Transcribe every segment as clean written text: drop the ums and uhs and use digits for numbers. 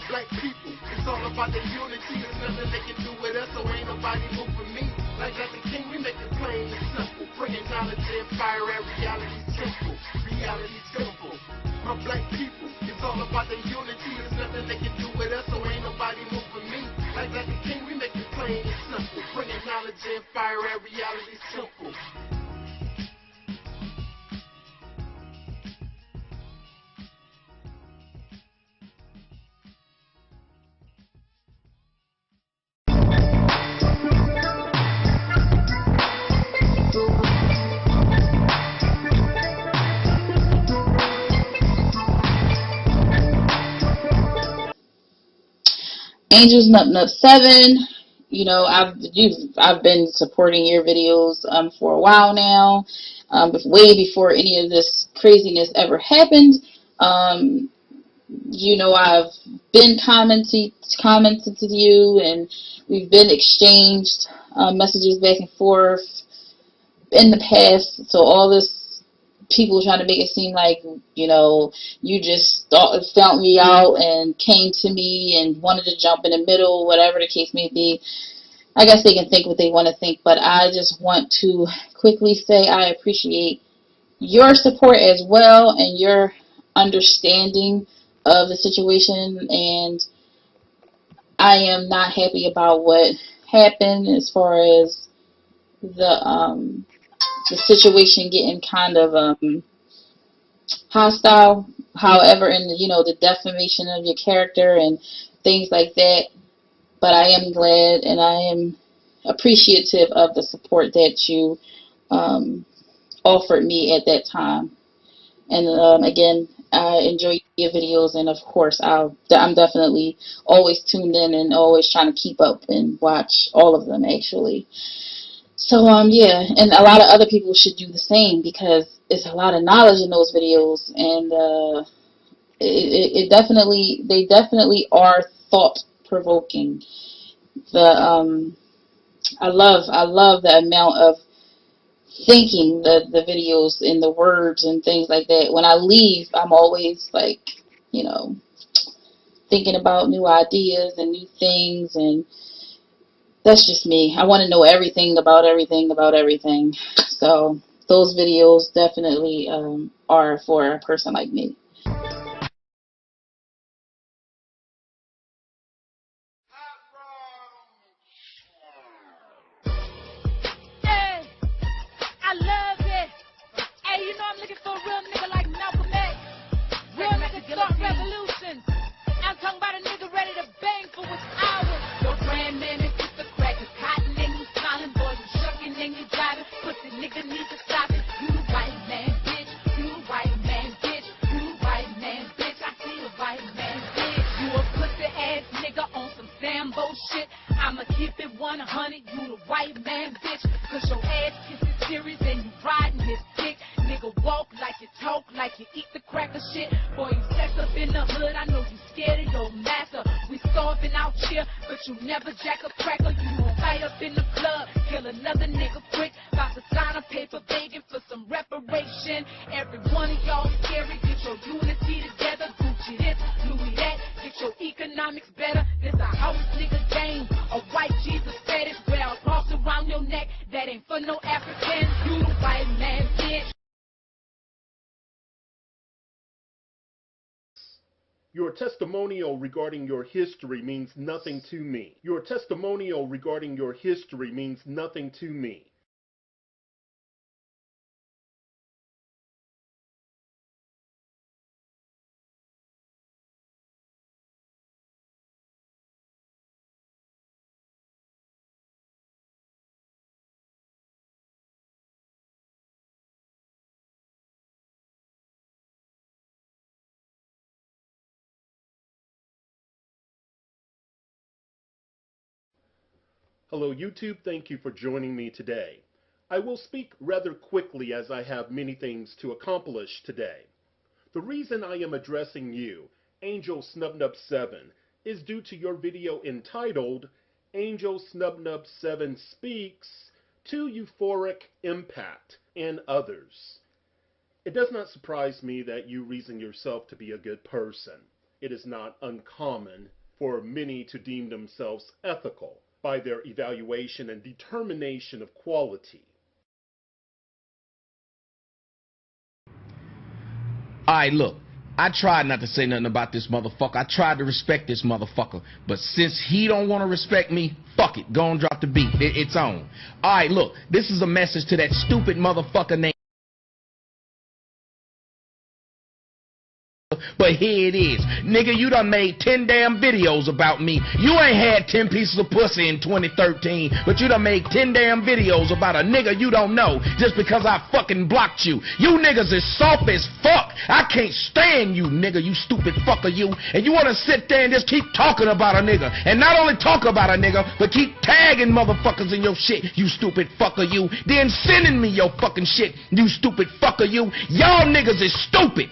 black people. It's all about the unity. There's nothing they can do with us, so ain't nobody moving me. Like the king, we make it plain and simple. Bringing knowledge and fire at reality's temple. Reality's temple. My black people. It's all about the unity. There's nothing they can do with us, so ain't nobody moving me. Like the king, we make it plain and simple. Bringing knowledge and fire at reality's temple. Angels Nub Nub 7, you know, I've been supporting your videos for a while now, way before any of this craziness ever happened. You know, I've been commented to you, and we've been exchanged messages back and forth in the past. So all this people trying to make it seem like, you know, you just found me out and came to me and wanted to jump in the middle, whatever the case may be. I guess they can think what they want to think, but I just want to quickly say I appreciate your support as well and your understanding of the situation, and I am not happy about what happened as far as the situation getting kind of hostile, however, in the, you know, the defamation of your character and things like that. But I am glad and I am appreciative of the support that you offered me at that time. And again, I enjoy your videos, and of course I'm definitely always tuned in and always trying to keep up and watch all of them actually. So yeah, and a lot of other people should do the same, because it's a lot of knowledge in those videos, and they definitely are thought provoking. I love the amount of thinking the videos and the words and things like that. When I leave, I'm always like, you know, thinking about new ideas and new things, and that's just me. I want to know everything about everything. So those videos definitely are for a person like me. Hey, I love it. Hey, you know I'm looking for a real nigga like Malcolm X. Real nigga start revolutions. I'm talking about a nigga ready to bang for what's ours. Your grand man is just a cracker. Cotton and you smiling, boy, you shucking and you driving. Pussy nigga need to stop it. You the white man, bitch. You the white man, bitch. You the white man, bitch. I see the white man, bitch. You a pussy ass nigga on some Sambo shit. I'ma keep it 100. You the white man, bitch. Cause your ass kisses serious and you riding his dick. Nigga walk like you talk like you eat the cracker shit. Boy, you sex up in the hood. I know you scared of your master. We starving out here, but you never jack a cracker. You gon' fight up in the club, kill another nigga quick. About to sign a paper begging for some reparation. Every one of y'all scary. Get your unity together. Gucci this, Louis that. Get your economics better. This a house nigga game. A white Jesus fetish. Wear a cross around your neck. That ain't for no Africans. You the white man, bitch. Your testimonial regarding your history means nothing to me. Your testimonial regarding your history means nothing to me. Hello YouTube, thank you for joining me today. I will speak rather quickly as I have many things to accomplish today. The reason I am addressing you, Angel Snubnub 7, is due to your video entitled Angel Snubnub 7 Speaks to Euphoric Impact and Others. It does not surprise me that you reason yourself to be a good person. It is not uncommon for many to deem themselves ethical by their evaluation and determination of quality. Alright, look, I tried not to say nothing about this motherfucker. I tried to respect this motherfucker. But since he don't want to respect me, fuck it. Go and drop the beat. It's on. Alright, look, this is a message to that stupid motherfucker named. But here it is. Nigga, you done made 10 damn videos about me. You ain't had 10 pieces of pussy in 2013, but you done made 10 damn videos about a nigga you don't know just because I fucking blocked you. You niggas is soft as fuck. I can't stand you, nigga, you stupid fucker, you. And you wanna sit there and just keep talking about a nigga. And not only talk about a nigga, but keep tagging motherfuckers in your shit, you stupid fucker, you. Then sending me your fucking shit, you stupid fucker, you. Y'all niggas is stupid.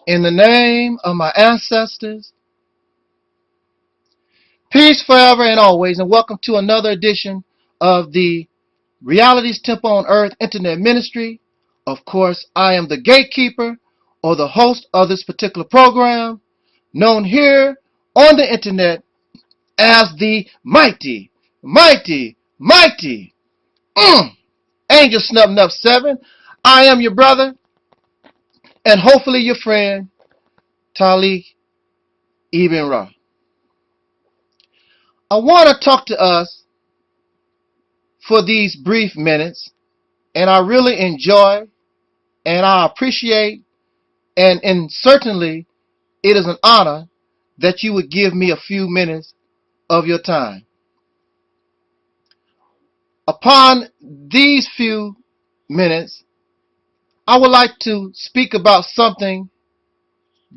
In the name of my ancestors, peace forever and always, and welcome to another edition of the Reality's Temple on Earth Internet Ministry. Of course, I am the gatekeeper or the host of this particular program, known here on the internet as the mighty Angel Snub 7. I am your brother and hopefully your friend, Taalik Ibn'rad. I want to talk to us for these brief minutes, and I really enjoy and I appreciate and certainly it is an honor that you would give me a few minutes of your time. Upon these few minutes, I would like to speak about something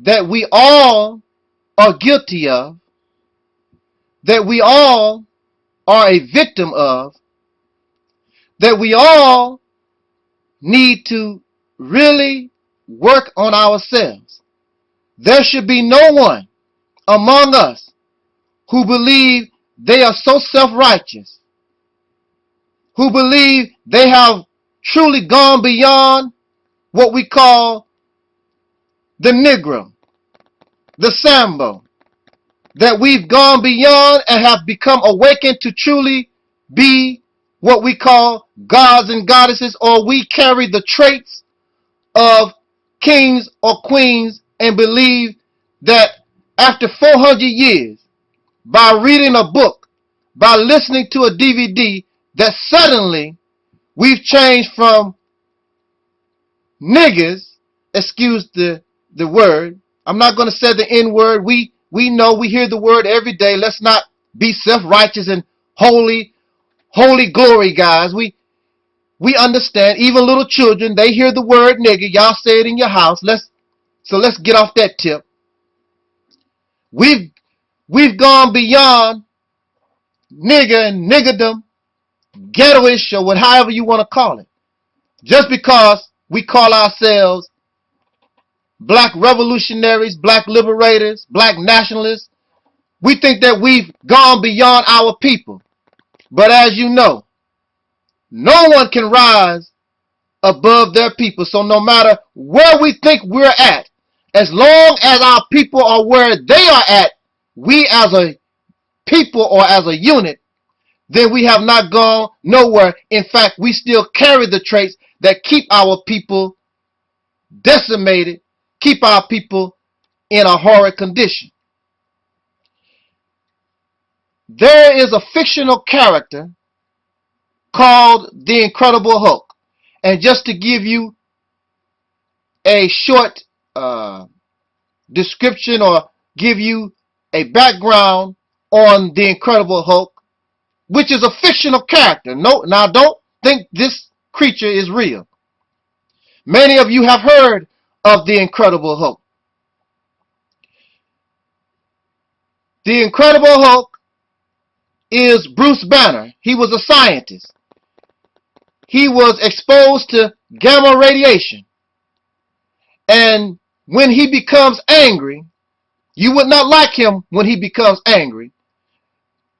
that we all are guilty of, that we all are a victim of, that we all need to really work on ourselves. There should be no one among us who believe they are so self-righteous, who believe they have truly gone beyond what we call the Nigger, the Sambo, that we've gone beyond and have become awakened to truly be what we call gods and goddesses, or we carry the traits of kings or queens and believe that after 400 years, by reading a book, by listening to a DVD, that suddenly we've changed from niggers, excuse the word. I'm not going to say the N word. We know, we hear the word every day. Let's not be self-righteous and holy glory, guys. We understand. Even little children, they hear the word nigger. Y'all say it in your house. Let's get off that tip. We've gone beyond nigger and niggerdom, ghettoish, or however you want to call it. Just because we call ourselves black revolutionaries, black liberators, black nationalists, we think that we've gone beyond our people. But as you know, no one can rise above their people. So no matter where we think we're at, as long as our people are where they are at, we as a people or as a unit, then we have not gone nowhere. In fact, we still carry the traits that keep our people decimated, keep our people in a horrid condition. There is a fictional character called the Incredible Hulk. And just to give you a short description or give you a background on the Incredible Hulk, which is a fictional character. No, now don't think this creature is real. Many of you have heard of the Incredible Hulk. The Incredible Hulk is Bruce Banner. He was a scientist. He was exposed to gamma radiation. And when he becomes angry. You would not like him when he becomes angry.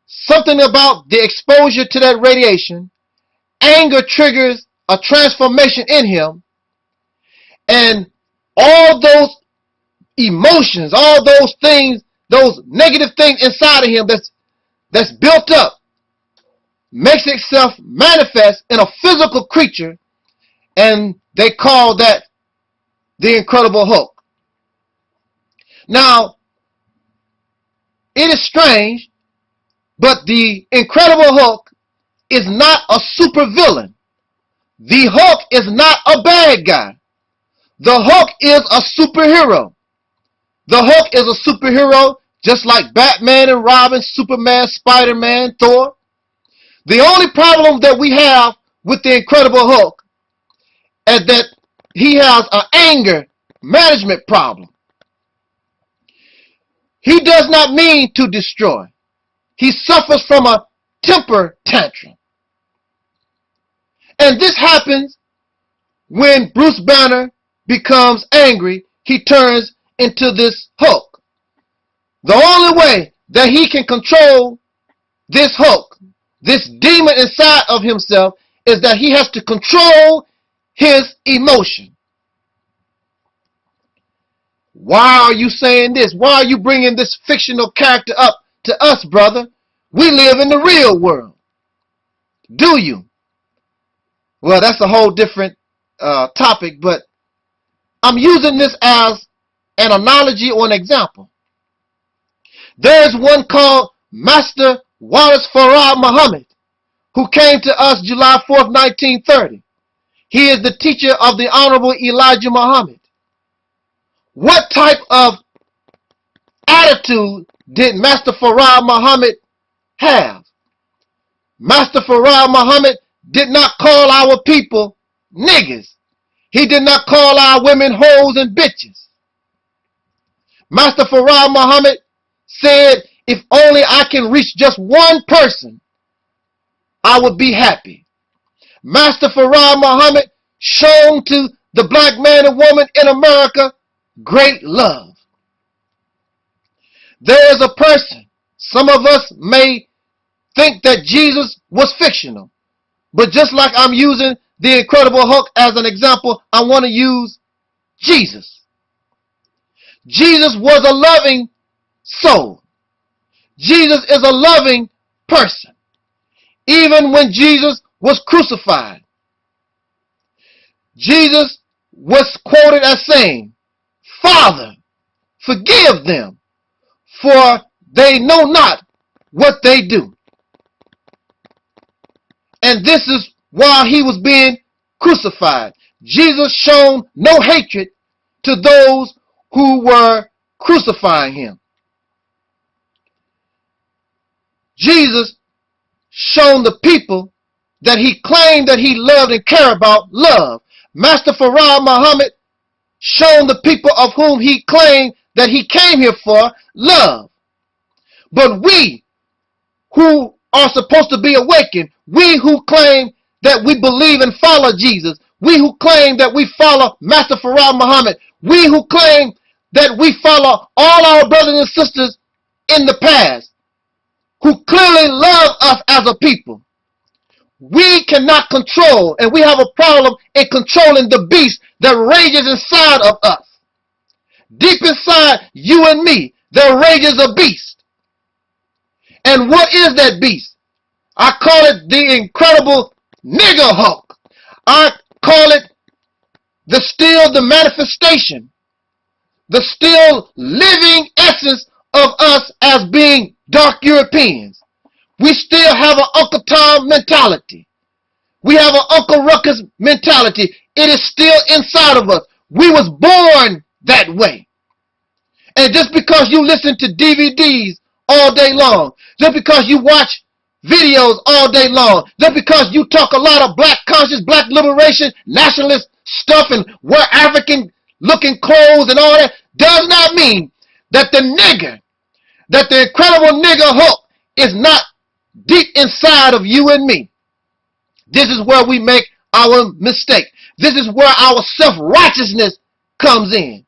Something about the exposure to that radiation. Anger triggers a transformation in him. And all those emotions, all those things, those negative things inside of him that's built up, makes itself manifest in a physical creature, and they call that the Incredible Hulk. Now, it is strange, but the Incredible Hulk is not a supervillain. The Hulk is not a bad guy. The Hulk is a superhero. The Hulk is a superhero just like Batman and Robin, Superman, Spider-Man, Thor. The only problem that we have with the Incredible Hulk is that he has an anger management problem. He does not mean to destroy. He suffers from a temper tantrum. And this happens when Bruce Banner becomes angry. He turns into this Hulk. The only way that he can control this Hulk, this demon inside of himself, is that he has to control his emotion. Why are you saying this? Why are you bringing this fictional character up to us, brother? We live in the real world. Do you? Well, that's a whole different topic, but I'm using this as an analogy or an example. There's one called Master Wallace Farad Muhammad, who came to us July 4th, 1930. He is the teacher of the Honorable Elijah Muhammad. What type of attitude did Master Farad Muhammad have? Master Farad Muhammad did not call our people niggers. He did not call our women hoes and bitches. Master Farad Muhammad said, if only I can reach just one person, I would be happy. Master Farad Muhammad shown to the black man and woman in America great love. There is a person, some of us may think that Jesus was fictional, but just like I'm using the Incredible Hulk as an example, I want to use Jesus. Jesus was a loving soul. Jesus is a loving person. Even when Jesus was crucified, Jesus was quoted as saying, Father, forgive them, for they know not what they do. And this is while he was being crucified. Jesus shown no hatred to those who were crucifying him. Jesus shown the people that he claimed that he loved and cared about love. Master Farad Muhammad shown the people of whom he claimed that he came here for love. But we who are supposed to be awakened, we who claim that we believe and follow Jesus, we who claim that we follow Master Farad Muhammad, we who claim that we follow all our brothers and sisters in the past, who clearly love us as a people, we cannot control, and we have a problem in controlling the beast that rages inside of us. Deep inside you and me, there rages a beast. And what is that beast? I call it the Incredible Nigger Hulk. I call it the manifestation, the still living essence of us as being dark Europeans. We still have an Uncle Tom mentality. We have an Uncle Ruckus mentality. It is still inside of us. We was born that way. And just because you listen to DVDs all day long, just because you watch videos all day long, just because you talk a lot of black conscious, black liberation, nationalist stuff and wear African looking clothes and all that, does not mean that the nigger, that the Incredible Nigger Hulk is not deep inside of you and me. This is where we make our mistake. This is where our self-righteousness comes in.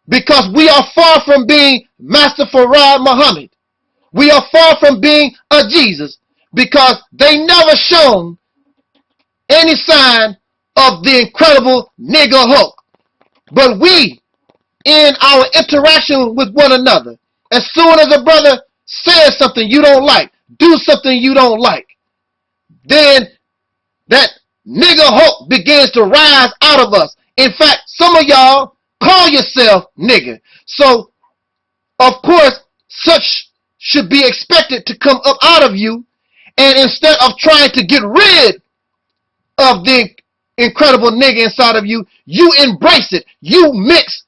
Because we are far from being Master Farad Muhammad. We are far from being a Jesus, because they never shown any sign of the incredible nigger Hulk. But we, in our interaction with one another, as soon as a brother says something you don't like, do something you don't like, then that nigger Hulk begins to rise out of us. In fact, some of y'all call yourself nigger. So, of course, such should be expected to come up out of you. And instead of trying to get rid of the incredible nigger inside of you, you embrace it. You mix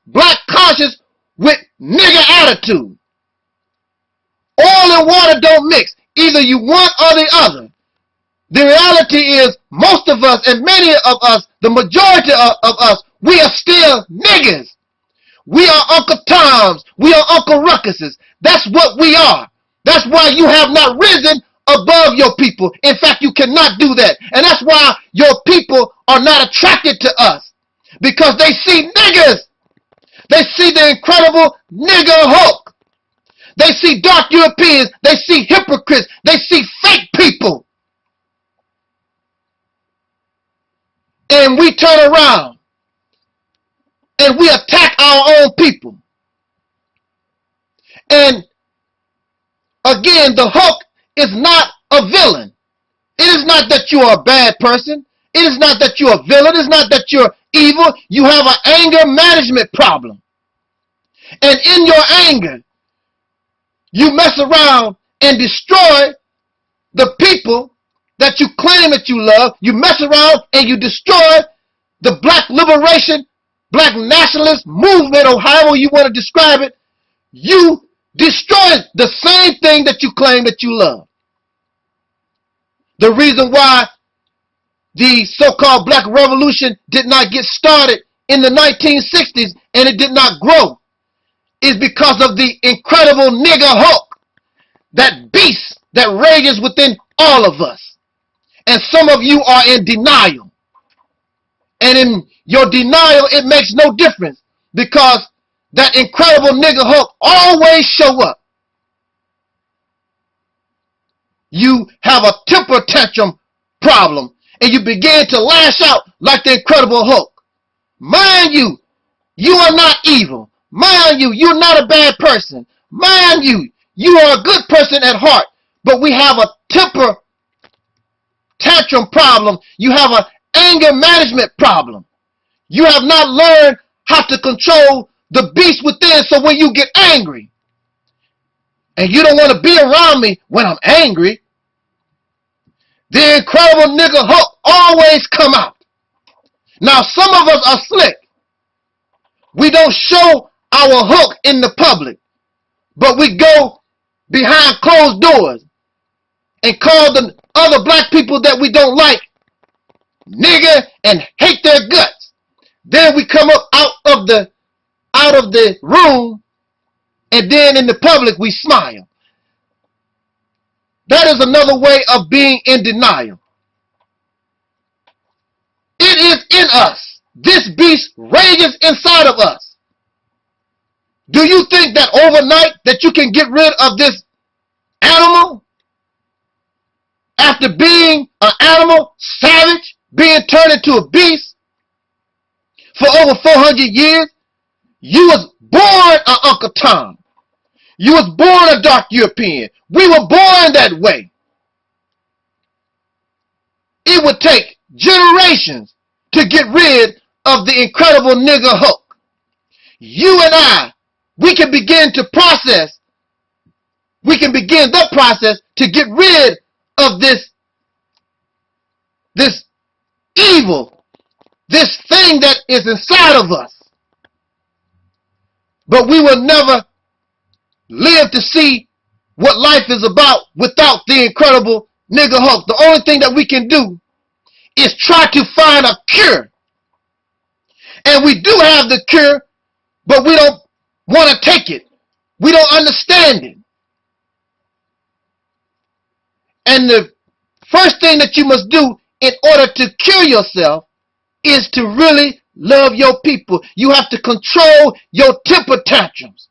black conscience with nigger attitude. Oil and water don't mix. Either you one or the other. The reality is, most of us, and many of us, the majority of us, we are still niggers. We are Uncle Toms. We are Uncle Ruckuses. That's what we are. That's why you have not risen above your people. In fact, you cannot do that. And that's why your people are not attracted to us. Because they see niggers. They see the incredible nigger Hulk. They see dark Europeans. They see hypocrites. They see fake people. And we turn around and we attack our own people. And again, the Hulk is not a villain. It is not that you are a bad person. It is not that you're a villain. It is not that you're evil. You have an anger management problem. And in your anger, you mess around and destroy the people that you claim that you love. You mess around and you destroy the black liberation, black nationalist movement, or however you want to describe it. You destroy the same thing that you claim that you love. The reason why the so-called black revolution did not get started in the 1960s and it did not grow is because of the incredible nigger Hulk, that beast that rages within all of us. And some of you are in denial. And in your denial, it makes no difference, because that incredible nigger Hulk always show up. You have a temper tantrum problem, and you begin to lash out like the Incredible Hulk. Mind you, you are not evil. Mind you, you're not a bad person. Mind you, you are a good person at heart. But we have a temper tantrum problem. You have an anger management problem. You have not learned how to control the beast within. So when you get angry, and you don't want to be around me when I'm angry, the incredible nigger Hulk always come out. Now, some of us are slick. We don't show our Hulk in the public, but we go behind closed doors and call the other black people that we don't like nigger and hate their guts. Then we come up out of the room, and then in the public we smile. That is another way of being in denial. It is in us. This beast rages inside of us. Do you think that overnight that you can get rid of this animal? After being an animal, savage, being turned into a beast for over 400 years, you was born an Uncle Tom. You was born a dark European. We were born that way. It would take generations to get rid of the incredible nigger Hulk. You and I, we can begin to process. We can begin the process to get rid of this evil, this thing that is inside of us. But we will never live to see what life is about without the incredible nigger Hulk. The only thing that we can do is try to find a cure. And we do have the cure, but we don't want to take it. We don't understand it. And the first thing that you must do in order to cure yourself is to really love your people. You have to control your temper tantrums.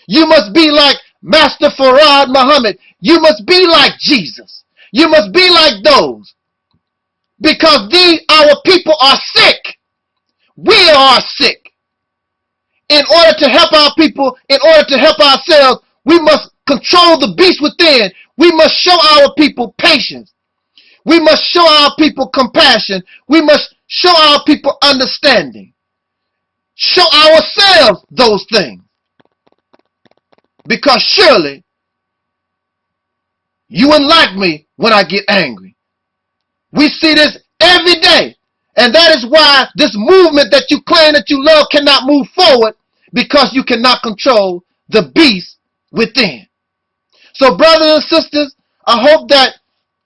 You must be like Master Farad Muhammad. You must be like Jesus. You must be like those. Because our people are sick. We are sick. In order to help our people, in order to help ourselves, we must control the beast within. We must show our people patience. We must show our people compassion. We must show our people understanding. Show ourselves those things. Because surely you wouldn't like me when I get angry. We see this every day. And that is why this movement that you claim that you love cannot move forward, because you cannot control the beast within. So brothers and sisters, I hope that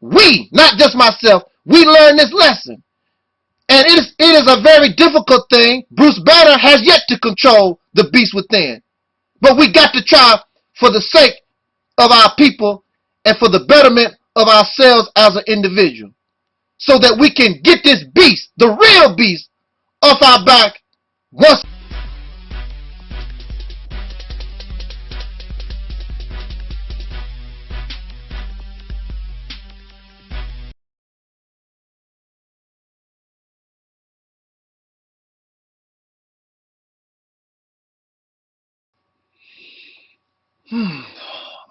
we, not just myself, we learn this lesson. And it is a very difficult thing. Bruce Banner has yet to control the beast within. But we got to try for the sake of our people and for the betterment of ourselves as an individual, so that we can get this beast, the real beast, off our back once.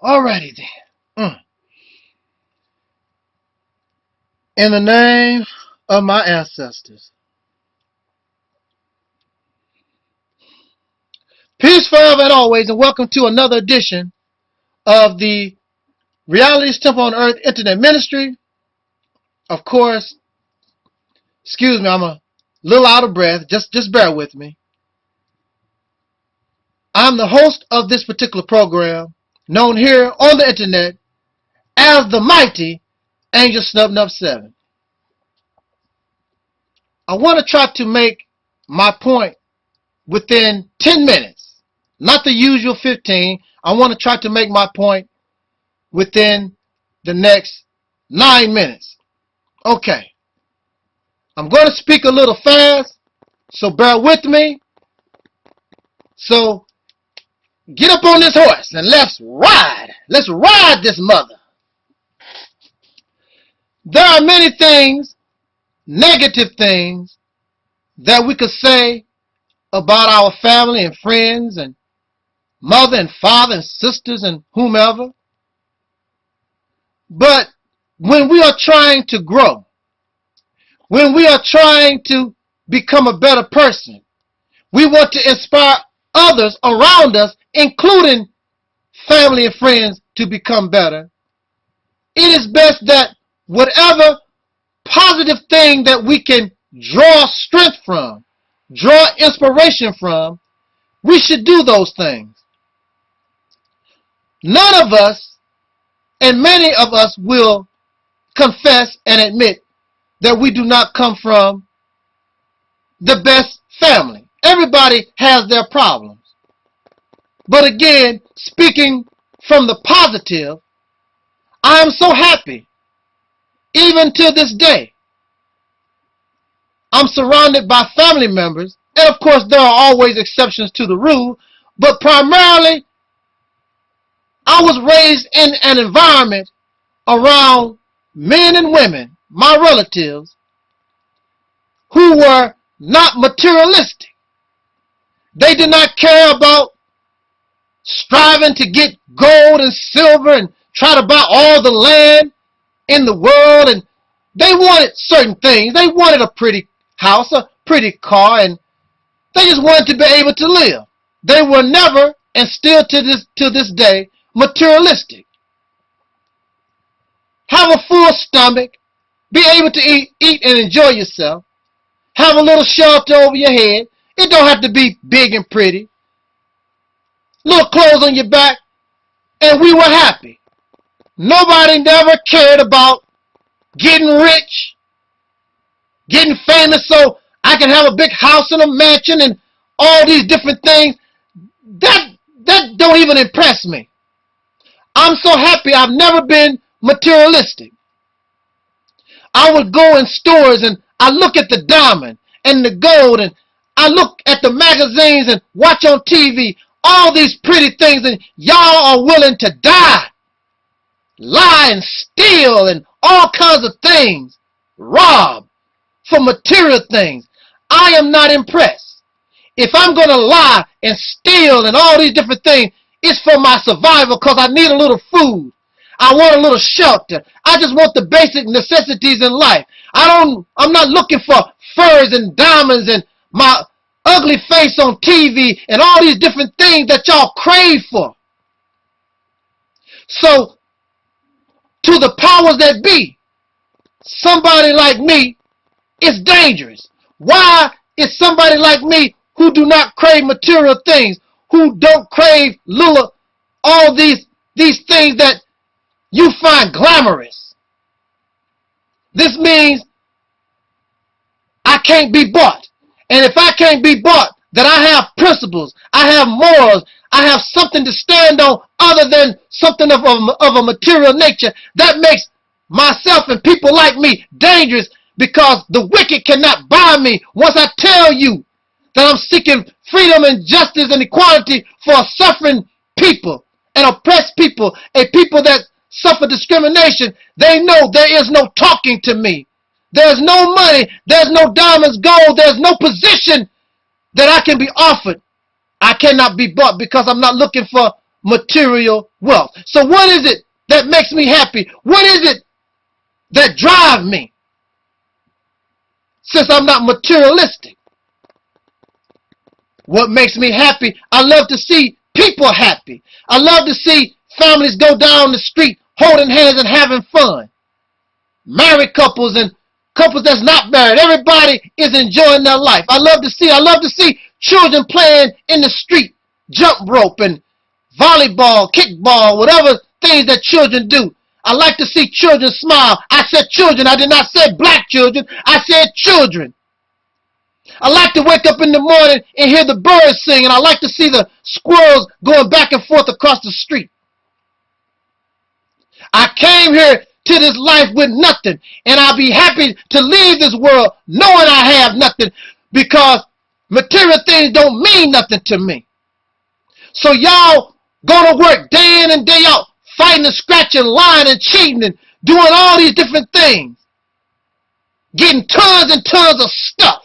Alrighty then. In the name of my ancestors. Peace forever and always, and welcome to another edition of the Reality's Temple on Earth Internet Ministry. Of course, excuse me, I'm a little out of breath. Just bear with me. I'm the host of this particular program, known here on the internet as the mighty Angel Snub 7. I want to try to make my point within 10 minutes, not the usual 15. I want to try to make my point within the next 9 minutes. Okay. I'm going to speak a little fast, so bear with me. So get up on this horse and let's ride. Let's ride this mother. There are many things, negative things, that we could say about our family and friends and mother and father and sisters and whomever. But when we are trying to grow, when we are trying to become a better person, we want to inspire others around us, including family and friends, to become better. It is best that whatever positive thing that we can draw strength from, draw inspiration from, we should do those things. None of us, and many of us, will confess and admit that we do not come from the best family. Everybody has their problems. But again, speaking from the positive, I am so happy. Even to this day, I'm surrounded by family members, and of course there are always exceptions to the rule, but primarily I was raised in an environment around men and women, my relatives, who were not materialistic. They did not care about striving to get gold and silver and try to buy all the land in the world, and they wanted certain things. They wanted a pretty house, a pretty car, and they just wanted to be able to live. They were never, and still to this day, materialistic. Have a full stomach, be able to eat and enjoy yourself, have a little shelter over your head. It don't have to be big and pretty. Little clothes on your back, and we were happy. Nobody never cared about getting rich, getting famous so I can have a big house and a mansion and all these different things. That don't even impress me. I'm so happy I've never been materialistic. I would go in stores and I look at the diamond and the gold, and I look at the magazines and watch on TV all these pretty things, and y'all are willing to die, lie and steal and all kinds of things, rob for material things. I am not impressed. If I'm going to lie and steal and all these different things, it's for my survival because I need a little food. I want a little shelter. I just want the basic necessities in life. I'm not looking for furs and diamonds and my ugly face on TV and all these different things that y'all crave for. So, to the powers that be, somebody like me is dangerous. Why is somebody like me who do not crave material things, who don't crave all these things that you find glamorous? This means I can't be bought. And if I can't be bought, then I have principles, I have morals, I have something to stand on other than something of a material nature. That makes myself and people like me dangerous, because the wicked cannot buy me. Once I tell you that I'm seeking freedom and justice and equality for suffering people and oppressed people, a people that suffer discrimination, they know there is no talking to me. There's no money, there's no diamonds, gold, there's no position that I can be offered. I cannot be bought because I'm not looking for material wealth. So what is it that makes me happy? What is it that drives me? Since I'm not materialistic, what makes me happy? I love to see people happy. I love to see families go down the street holding hands and having fun. Married couples and couples that's not married. Everybody is enjoying their life. I love to see children playing in the street, jump rope and volleyball, kickball, whatever things that children do. I like to see children smile. I said children. I did not say black children. I said children. I like to wake up in the morning and hear the birds sing, and I like to see the squirrels going back and forth across the street. I came here to this life with nothing, and I'll be happy to leave this world knowing I have nothing, because material things don't mean nothing to me. So y'all go to work day in and day out, fighting and scratching, lying and cheating and doing all these different things, getting tons and tons of stuff.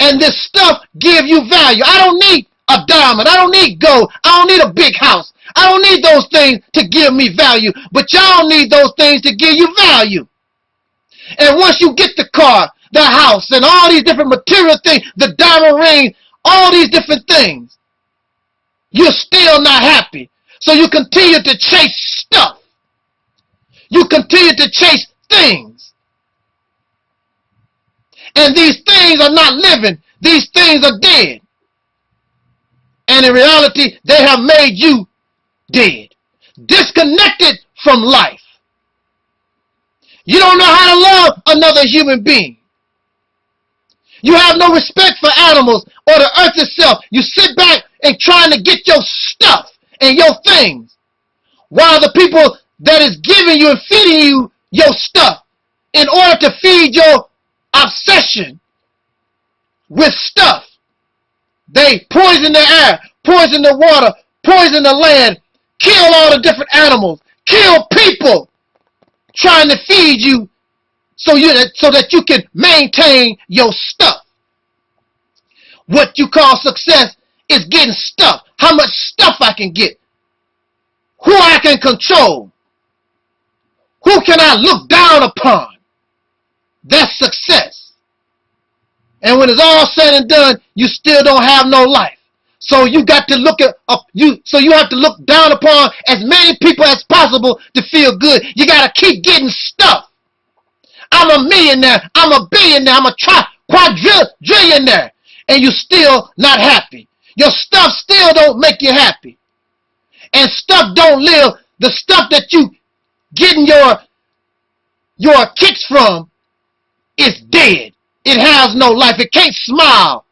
And this stuff give you value. I don't need a diamond. I don't need gold. I don't need a big house. I don't need those things to give me value. But y'all need those things to give you value. And once you get the car, the house, and all these different material things, the diamond ring, all these different things, you're still not happy. So you continue to chase stuff. You continue to chase things. And these things are not living. These things are dead. And in reality, they have made you dead. Disconnected from life. You don't know how to love another human being. You have no respect for animals or the earth itself. You sit back and trying to get your stuff and your things, while the people that is giving you and feeding you your stuff in order to feed your obsession with stuff, they poison the air, poison the water, poison the land, kill all the different animals, kill people, trying to feed you so that you can maintain your stuff. What you call success is getting stuff. How much stuff I can get. Who I can control. Who can I look down upon. That's success. And when it's all said and done, you still don't have no life. So you got to look at so you have to look down upon as many people as possible to feel good. You got to keep getting stuff. I'm a millionaire. I'm a billionaire. I'm a quadrillionaire. And you're still not happy. Your stuff still don't make you happy. And stuff don't live. The stuff that you getting your kicks from is dead. It has no life. It can't smile.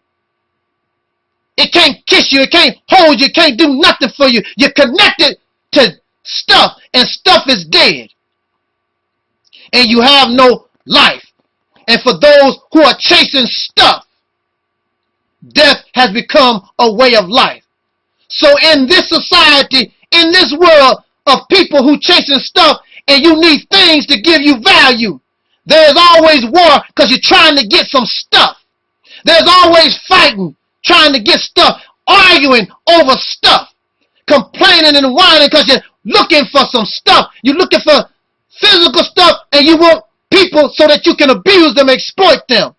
It can't kiss you. It can't hold you. It can't do nothing for you. You're connected to stuff, and stuff is dead. And you have no life. And for those who are chasing stuff, death has become a way of life. So in this society, in this world of people who chasing stuff and you need things to give you value, there's always war because you're trying to get some stuff. There's always fighting, trying to get stuff, arguing over stuff, complaining and whining because you're looking for some stuff. You're looking for physical stuff and you want people so that you can abuse them, exploit them.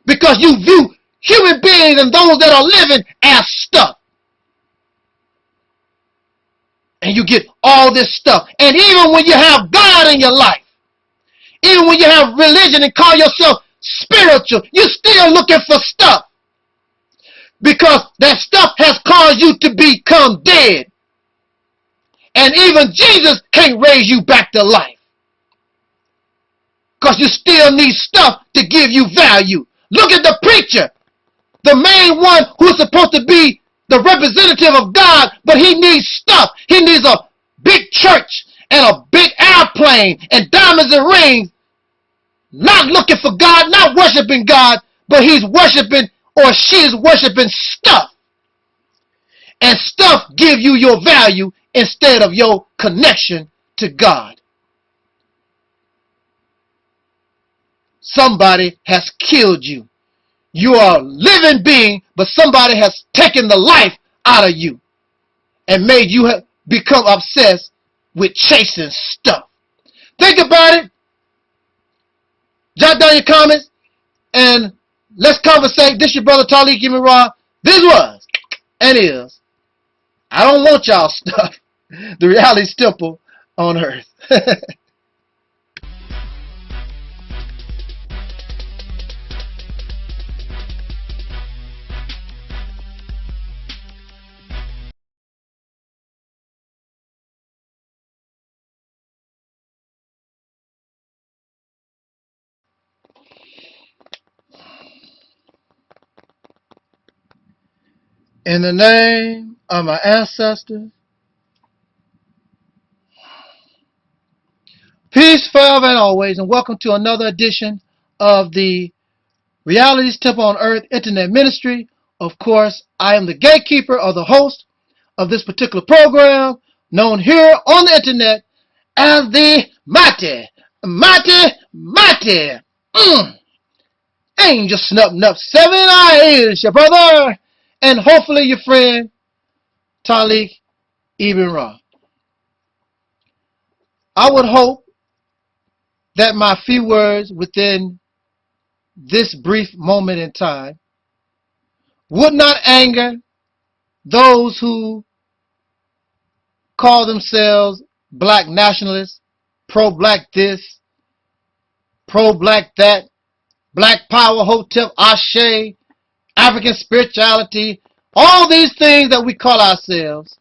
Because you view human beings and those that are living as stuff. And you get all this stuff. And even when you have God in your life, even when you have religion and call yourself spiritual, you're still looking for stuff. Because that stuff has caused you to become dead. And even Jesus can't raise you back to life. Because you still need stuff to give you value. Look at the preacher, the main one who's supposed to be the representative of God, but he needs stuff. He needs a big church and a big airplane and diamonds and rings. Not looking for God, not worshiping God, but he's worshiping or she's worshiping stuff. And stuff give you your value instead of your connection to God. Somebody has killed you. You are a living being, but somebody has taken the life out of you and made you become obsessed with chasing stuff. Think about it. Jot down your comments and let's conversate. This your brother Taalik Ibn'rad. This was and is. I don't want y'all stuff. The reality temple on earth. In the name of my ancestors, peace forever and always, and welcome to another edition of the Reality's Temple on Earth Internet Ministry. Of course, I am the gatekeeper or the host of this particular program, known here on the internet as the Mighty Angel Snub 7. I is your brother, and hopefully your friend, Taalik Ibn'rad. I would hope that my few words within this brief moment in time would not anger those who call themselves black nationalists, pro-black this, pro-black that, black power, hotel, ashe, African spirituality, all these things that we call ourselves.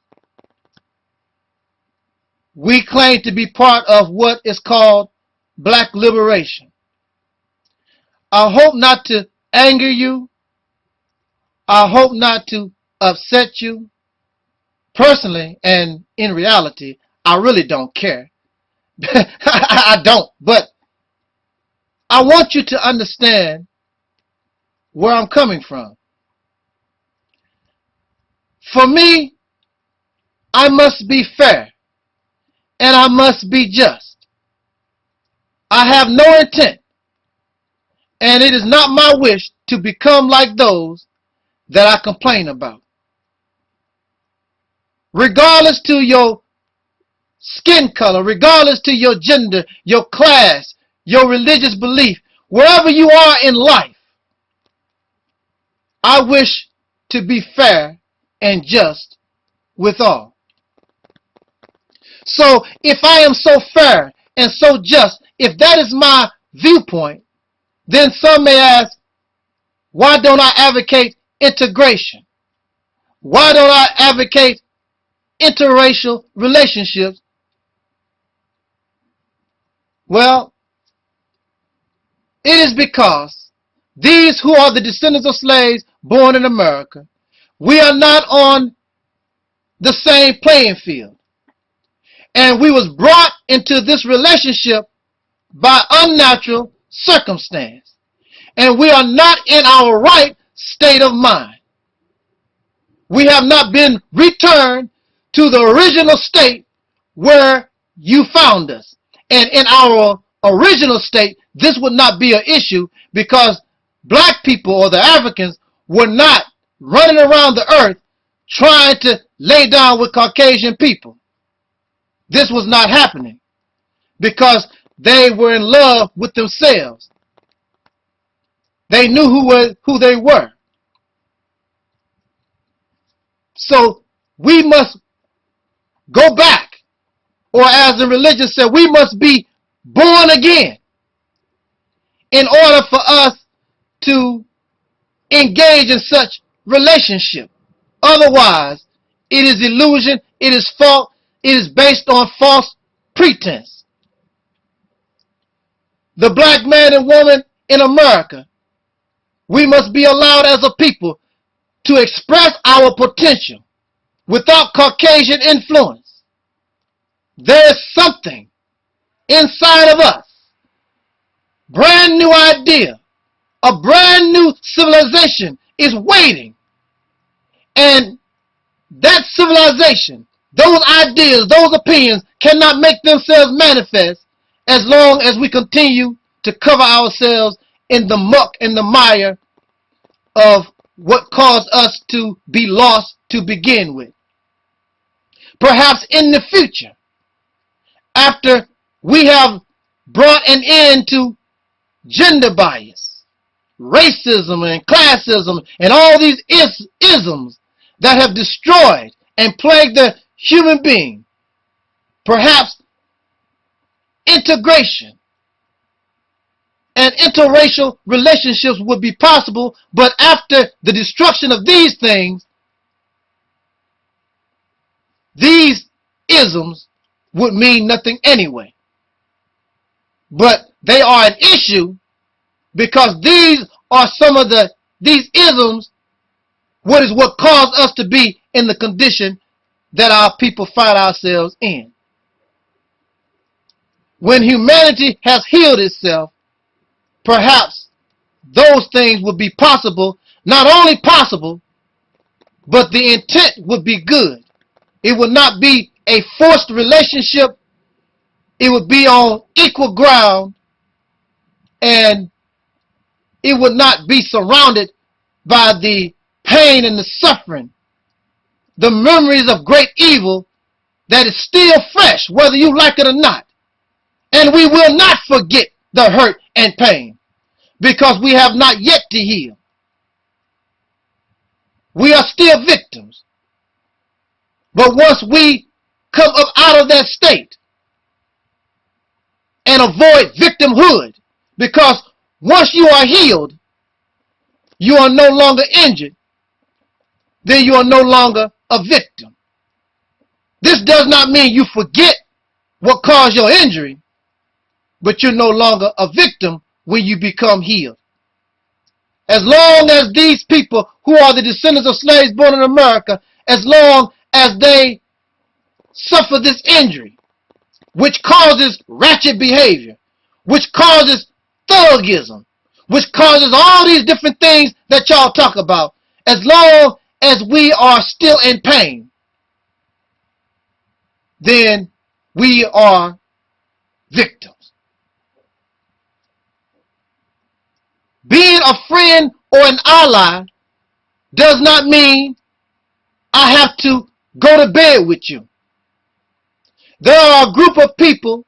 We claim to be part of what is called black liberation. I hope not to anger you. I hope not to upset you. Personally, and in reality, I really don't care. I don't, but I want you to understand where I'm coming from. For me, I must be fair and I must be just. I have no intent, and it is not my wish to become like those that I complain about. Regardless to your skin color, regardless to your gender, your class, your religious belief, wherever you are in life, I wish to be fair and just with all. So if I am so fair and so just, if that is my viewpoint, then some may ask, why don't I advocate integration? Why don't I advocate interracial relationships? Well, it is because these who are the descendants of slaves born in America, we are not on the same playing field. And we was brought into this relationship by unnatural circumstance. And we are not in our right state of mind. We have not been returned to the original state where you found us. And in our original state, this would not be an issue because black people or the Africans were not running around the earth trying to lay down with Caucasian people. This was not happening because they were in love with themselves. They knew who they were. So we must go back, or as the religion said, we must be born again in order for us to engage in such relationship. Otherwise, it is illusion, it is false, it is based on false pretense. The black man and woman in America, we must be allowed as a people to express our potential without Caucasian influence. There is something inside of us, brand new idea, a brand new civilization is waiting. And that civilization, those ideas, those opinions cannot make themselves manifest as long as we continue to cover ourselves in the muck and the mire of what caused us to be lost to begin with. Perhaps in the future, after we have brought an end to gender bias, racism and classism and all these isms that have destroyed and plagued the human being, perhaps integration and interracial relationships would be possible, but after the destruction of these things, these isms would mean nothing anyway. But they are an issue because these are some of these isms, what caused us to be in the condition that our people find ourselves in. When humanity has healed itself, perhaps those things would be possible. Not only possible, but the intent would be good. It would not be a forced relationship. It would be on equal ground, and it would not be surrounded by the pain and the suffering, the memories of great evil that is still fresh, whether you like it or not. And we will not forget the hurt and pain because we have not yet to heal. We are still victims. But once we come up out of that state and avoid victimhood, because once you are healed, you are no longer injured, then you are no longer a victim. This does not mean you forget what caused your injury, but you're no longer a victim when you become healed. As long as these people who are the descendants of slaves born in America, as long as they suffer this injury, which causes ratchet behavior, which causes thugism, which causes all these different things that y'all talk about, as long as we are still in pain, then we are victims. Being a friend or an ally does not mean I have to go to bed with you. There are a group of people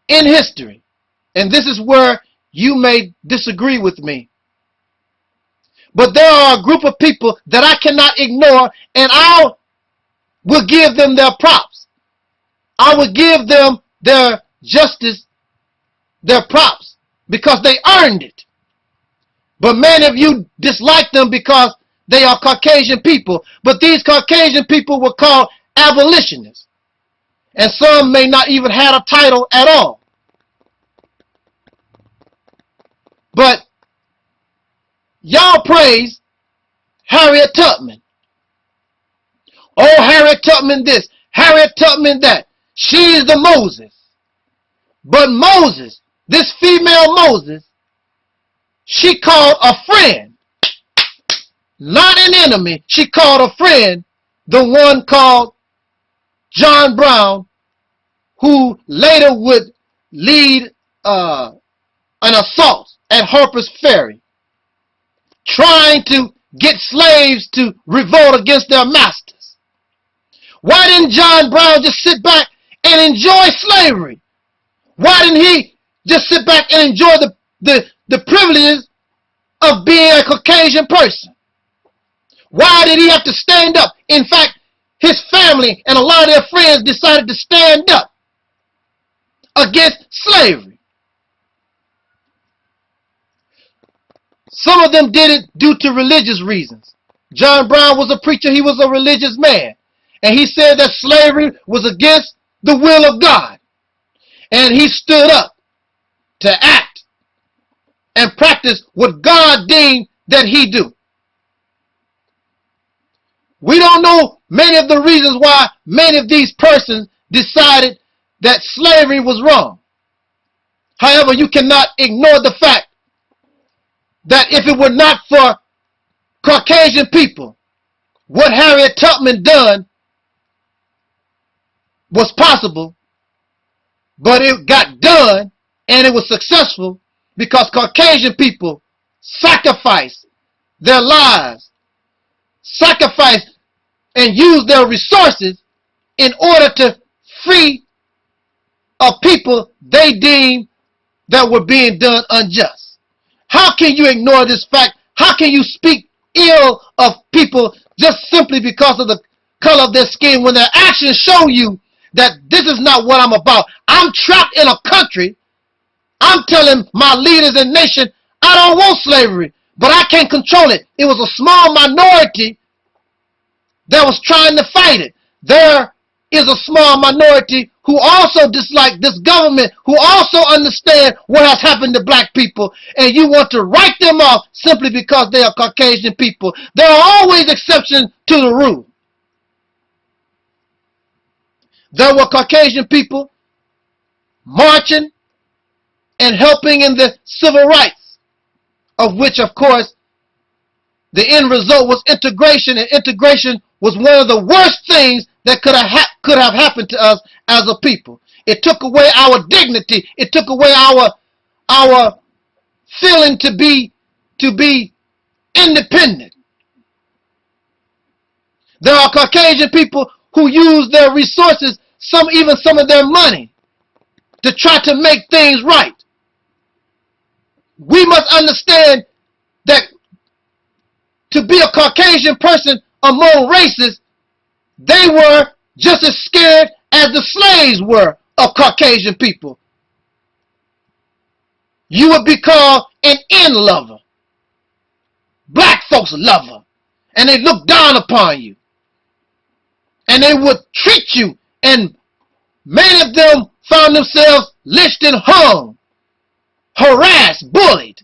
in history, and this is where you may disagree with me, but there are a group of people that I cannot ignore, and I will give them their props. I will give them their justice, their props, because they earned it. But many of you dislike them because they are Caucasian people. But these Caucasian people were called abolitionists. And some may not even have a title at all. But y'all praise Harriet Tubman. Oh, Harriet Tubman this, Harriet Tubman that. She is the Moses. But Moses, this female Moses, she called a friend not an enemy. She called a friend, the one called John Brown, who later would lead an assault at Harper's Ferry, trying to get slaves to revolt against their masters. Why didn't John Brown just sit back and enjoy slavery? Why didn't he just sit back and enjoy the privileges of being a Caucasian person? Why did he have to stand up? In fact, his family and a lot of their friends decided to stand up against slavery. Some of them did it due to religious reasons. John Brown was a preacher. He was a religious man. And he said that slavery was against the will of God. And he stood up to act and practice what God deemed that he do. We don't know many of the reasons why many of these persons decided that slavery was wrong. However, you cannot ignore the fact that if it were not for Caucasian people, what Harriet Tubman done was possible, but it got done and it was successful because Caucasian people sacrificed their lives, sacrificed and used their resources in order to free a people they deemed that were being done unjust. How can you ignore this fact? How can you speak ill of people just simply because of the color of their skin when their actions show you that this is not what I'm about? I'm trapped in a country. I'm telling my leaders and nation, I don't want slavery, but I can't control it. It was a small minority that was trying to fight it. There is a small minority who also dislike this government, who also understand what has happened to black people, and you want to write them off simply because they are Caucasian people. There are always exceptions to the rule. There were Caucasian people marching and helping in the civil rights, of which, of course, the end result was integration, and integration was one of the worst things that could have happened to us as a people. It took away our dignity. It took away our feeling to be independent. There are Caucasian people who use their resources, even some of their money, to try to make things right. We must understand that to be a Caucasian person among races, they were just as scared as the slaves were of Caucasian people. You would be called an in lover, black folks lover, and they look down upon you. And they would treat you, and many of them found themselves lynched and hung, harassed, bullied,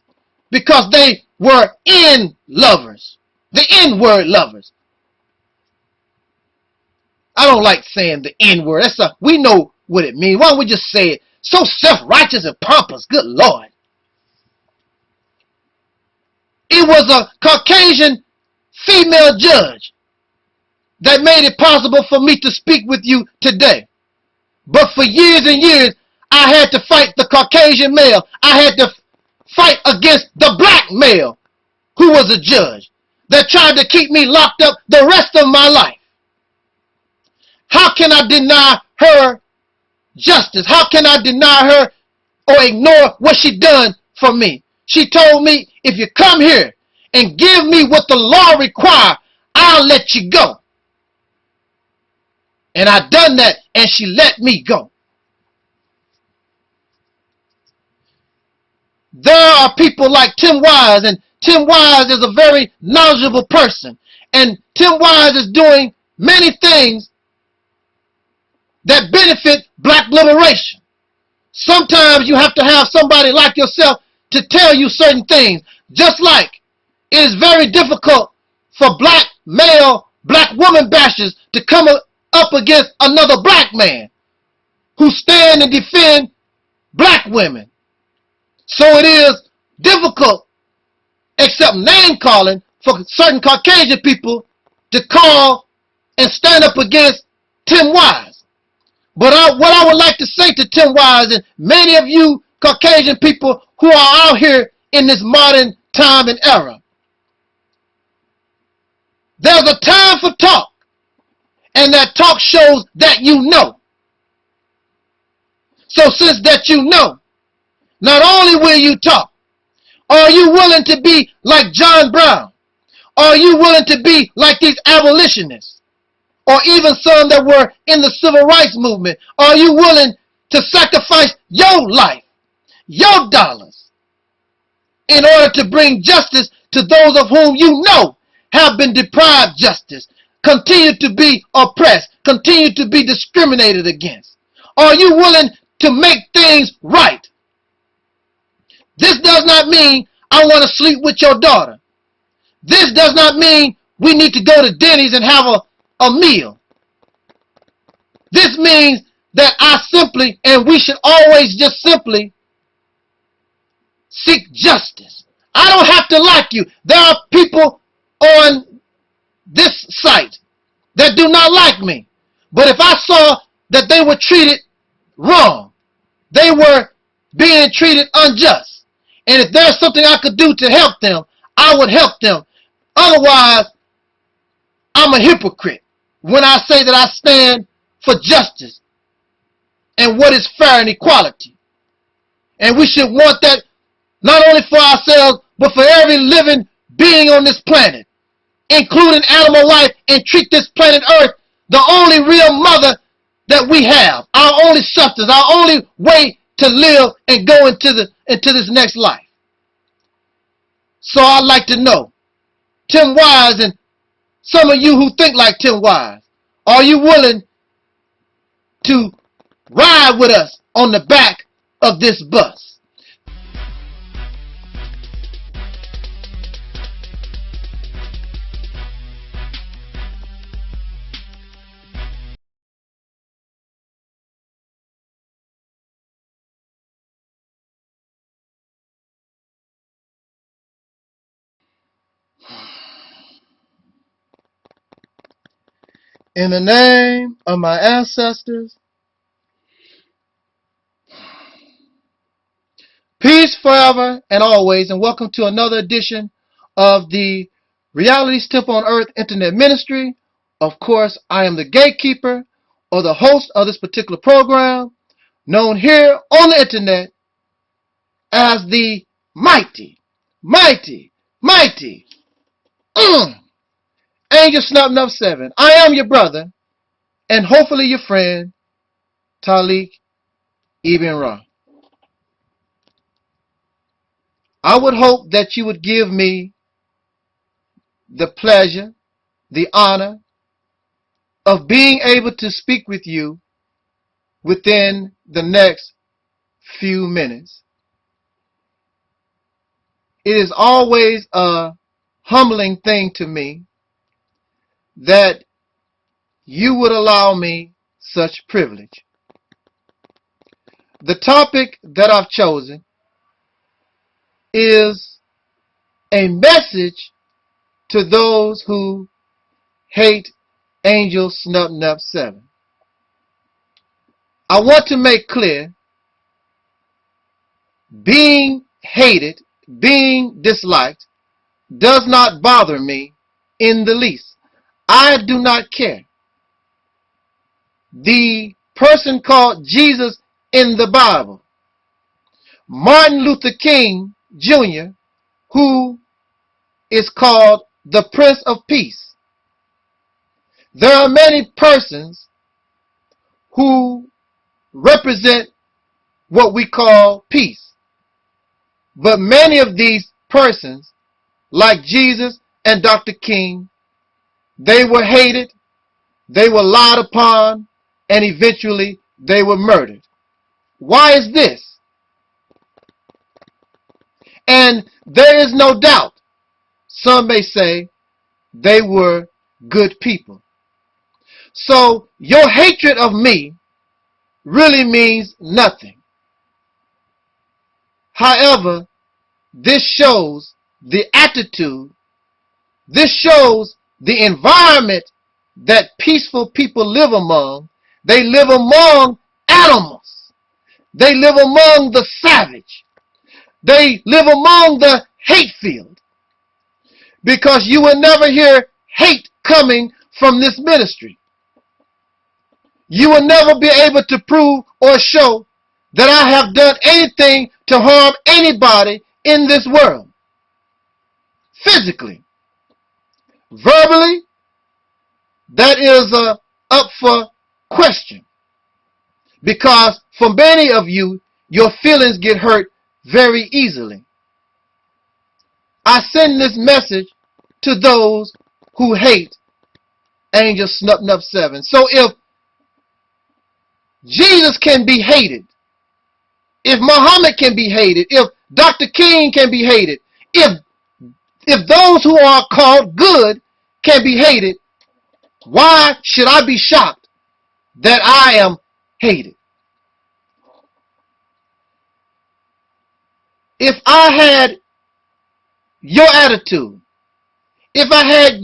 because they were in lovers, the N-word lovers. I don't like saying the N-word. We know what it means. Why don't we just say it? So self-righteous and pompous. Good Lord. It was a Caucasian female judge that made it possible for me to speak with you today. But for years and years, I had to fight the Caucasian male. I had to fight against the black male who was a judge that tried to keep me locked up the rest of my life. How can I deny her justice? How can I deny her or ignore what she done for me? She told me, if you come here and give me what the law requires, I'll let you go. And I done that, and she let me go. There are people like Tim Wise, and Tim Wise is a very knowledgeable person. And Tim Wise is doing many things that benefit black liberation. Sometimes you have to have somebody like yourself to tell you certain things. Just like it is very difficult for black male, black woman bashers to come up against another black man who stand and defend black women. So it is difficult, except name calling, for certain Caucasian people to call and stand up against Tim Wise. But what I would like to say to Tim Wise and many of you Caucasian people who are out here in this modern time and era, there's a time for talk, and that talk shows that you know. So since that you know, not only will you talk, are you willing to be like John Brown? Are you willing to be like these abolitionists? Or even some that were in the civil rights movement? Are you willing to sacrifice your life, your dollars, in order to bring justice to those of whom you know have been deprived justice, continue to be oppressed, continue to be discriminated against? Are you willing to make things right? This does not mean I want to sleep with your daughter. This does not mean we need to go to Denny's and have a meal. This means that I simply, and we should always just simply seek justice. I don't have to like you. There are people on this site that do not like me. But if I saw that they were treated wrong, they were being treated unjust, and if there's something I could do to help them, I would help them. Otherwise, I'm a hypocrite when I say that I stand for justice and what is fair and equality. And we should want that not only for ourselves, but for every living being on this planet, including animal life, and treat this planet Earth the only real mother that we have, our only substance, our only way to live and go into this next life. So I'd like to know, Tim Wise and some of you who think like Tim Wise, are you willing to ride with us on the back of this bus? In the name of my ancestors, peace forever and always, and welcome to another edition of the Reality's Temple on Earth Internet Ministry. Of course, I am the gatekeeper or the host of this particular program, known here on the internet as the mighty Angel Snub 7. I am your brother, and hopefully your friend, Taalik Ibn'rad. I would hope that you would give me the pleasure, the honor of being able to speak with you within the next few minutes. It is always a humbling thing to me that you would allow me such privilege. The topic that I've chosen is a message to those who hate Angel Snub 7. I want to make clear, being hated, being disliked, does not bother me in the least. I do not care. The person called Jesus in the Bible, Martin Luther King Jr., who is called the Prince of Peace. There are many persons who represent what we call peace. But many of these persons, like Jesus and Dr. King, they were hated, they were lied upon, and eventually they were murdered. Why is this? And there is no doubt, some may say, they were good people. So your hatred of me really means nothing. However, this shows the attitude This shows the environment that peaceful people live among. They live among animals. They live among the savage. They live among the hate-filled. Because you will never hear hate coming from this ministry. You will never be able to prove or show that I have done anything to harm anybody in this world. Physically. Verbally, that is up for question. Because for many of you, your feelings get hurt very easily. I send this message to those who hate Angel Snub 7. So if Jesus can be hated, if Muhammad can be hated, if Dr. King can be hated, if those who are called good can be hated, why should I be shocked that I am hated? If I had your attitude, if I had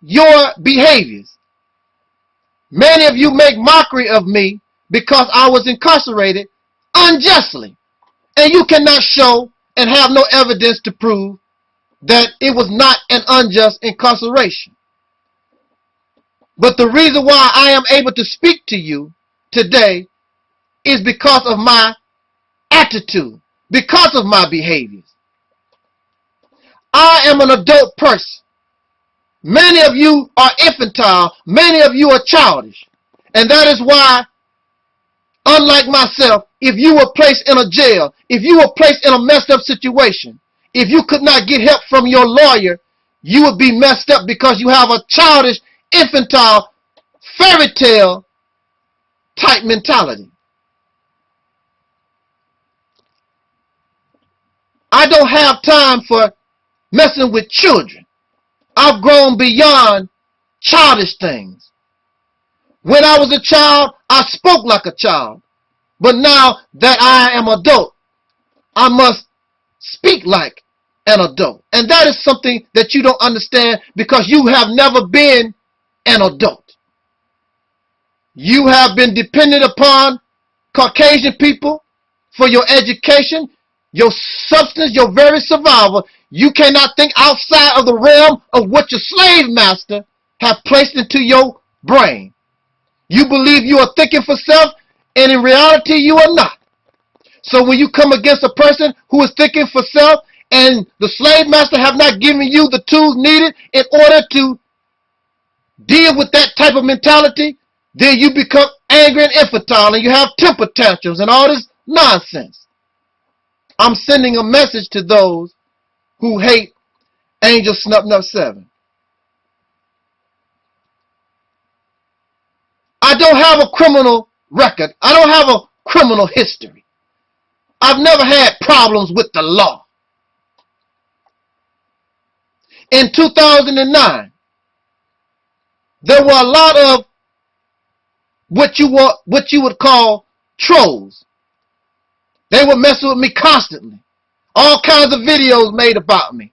your behaviors, many of you make mockery of me because I was incarcerated unjustly. And you cannot show and have no evidence to prove that it was not an unjust incarceration. But the reason why I am able to speak to you today is because of my attitude, because of my behaviors. I am an adult person. Many of you are infantile. Many of you are childish. And that is why, unlike myself, if you were placed in a jail, if you were placed in a messed up situation, if you could not get help from your lawyer, you would be messed up because you have a childish, infantile, fairy tale type mentality. I don't have time for messing with children. I've grown beyond childish things. When I was a child, I spoke like a child. But now that I am adult, I must speak like an adult. And that is something that you don't understand because you have never been an adult. You have been dependent upon Caucasian people for your education, your substance, your very survival. You cannot think outside of the realm of what your slave master have placed into your brain. You believe you are thinking for self, and in reality you are not. So when you come against a person who is thinking for self, and the slave master have not given you the tools needed in order to deal with that type of mentality, then you become angry and infantile, and you have temper tantrums and all this nonsense. I'm sending a message to those who hate Angel Snub 7. I don't have a criminal record. I don't have a criminal history. I've never had problems with the law. In 2009, there were a lot of what you would call trolls. They were messing with me constantly. All kinds of videos made about me.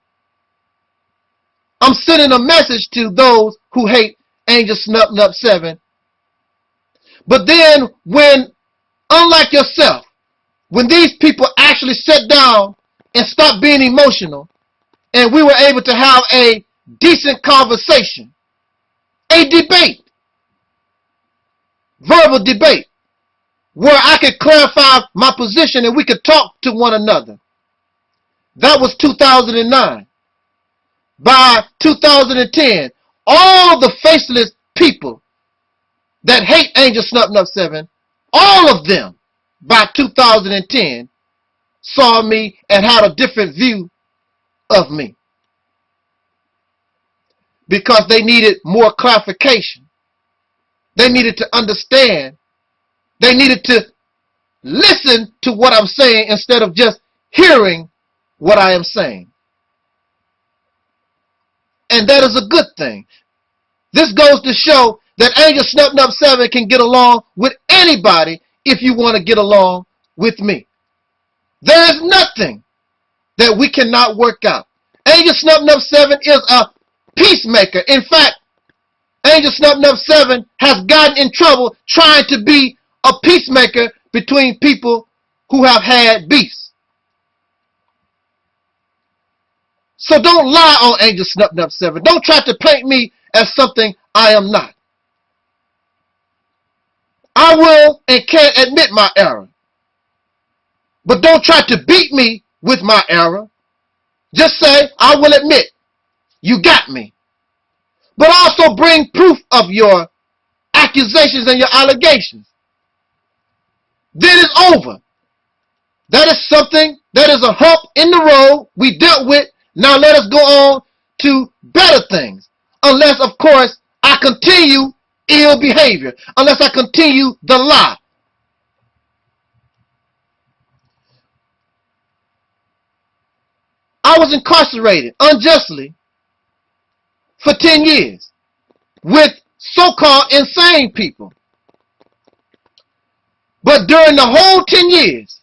I'm sending a message to those who hate Angel Snub 7. But then when, unlike yourself, when these people actually sat down and stopped being emotional, and we were able to have a decent conversation, a debate, verbal debate, where I could clarify my position and we could talk to one another. That was 2009. By 2010, all the faceless people that hate Angel Snub 7, all of them by 2010 saw me and had a different view of me. Because they needed more clarification. They needed to understand. They needed to listen to what I'm saying instead of just hearing what I am saying. And that is a good thing. This goes to show that Angel Snub 7 can get along with anybody if you want to get along with me. There is nothing that we cannot work out. Angel Snub 7 is a peacemaker. In fact, Angel Snub 7 has gotten in trouble trying to be a peacemaker between people who have had beefs. So don't lie on Angel Snub 7. Don't try to paint me as something I am not. I will and can admit my error. But don't try to beat me with my error. Just say, I will admit, you got me. But also bring proof of your accusations and your allegations. Then it's over. That is something, that is a hump in the road we dealt with. Now let us go on to better things. Unless, of course, I continue ill behavior. Unless I continue the lie. I was incarcerated unjustly for 10 years with so-called insane people. But during the whole 10 years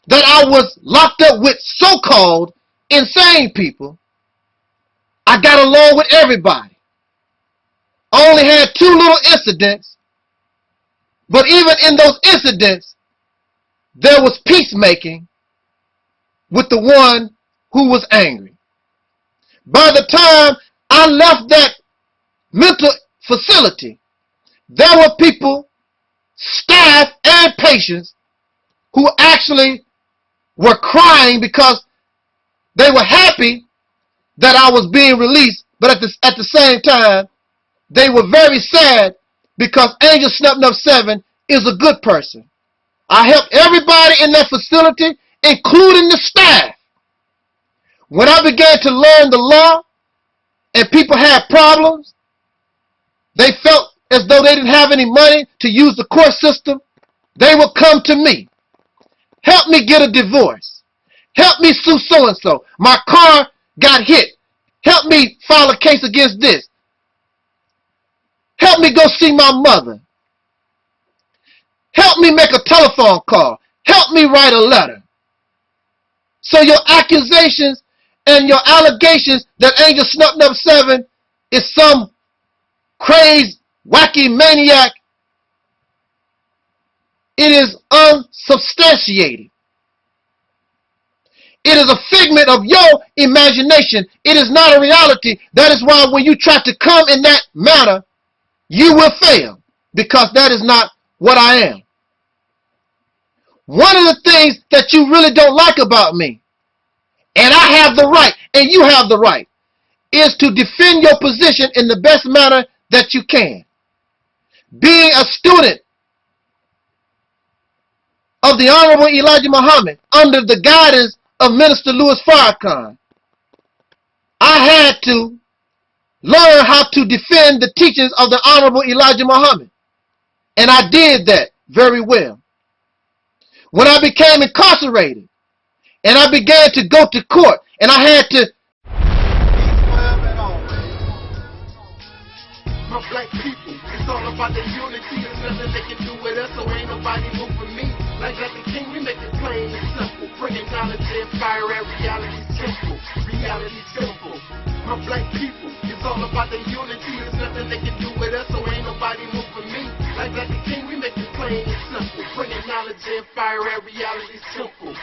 that I was locked up with so-called insane people, I got along with everybody. I only had 2 little incidents, but even in those incidents, there was peacemaking with the one who was angry. By the time I left that mental facility, there were people, staff and patients, who actually were crying because they were happy that I was being released, but at the same time, they were very sad because Angel Snub 7 is a good person. I helped everybody in that facility, including the staff. When I began to learn the law and people had problems, they felt as though they didn't have any money to use the court system, they would come to me. Help me get a divorce. Help me sue so-and-so. My car got hit. Help me file a case against this. Help me go see my mother. Help me make a telephone call. Help me write a letter. So your accusations and your allegations that Angel Snub 7 is some crazed, wacky maniac, it is unsubstantiated. It is a figment of your imagination. It is not a reality. That is why when you try to come in that manner, you will fail, because that is not what I am. One of the things that you really don't like about me, and I have the right, and you have the right, is to defend your position in the best manner that you can. Being a student of the Honorable Elijah Muhammad under the guidance of Minister Louis Farrakhan, I had to learn how to defend the teachings of the Honorable Elijah Muhammad. And I did that very well. When I became incarcerated, and I began to go to court, and I had to... My black people, it's all about the unity. There's nothing they can do with us, so ain't nobody moving me. Like the King, we make it plain and simple. Bringing knowledge and fire at reality's temple. Reality's temple. My black people, it's all about the unity. There's nothing they can do with us, so ain't nobody moving me. Like the King, we make it plain and simple. Bringing knowledge and fire at reality's temple.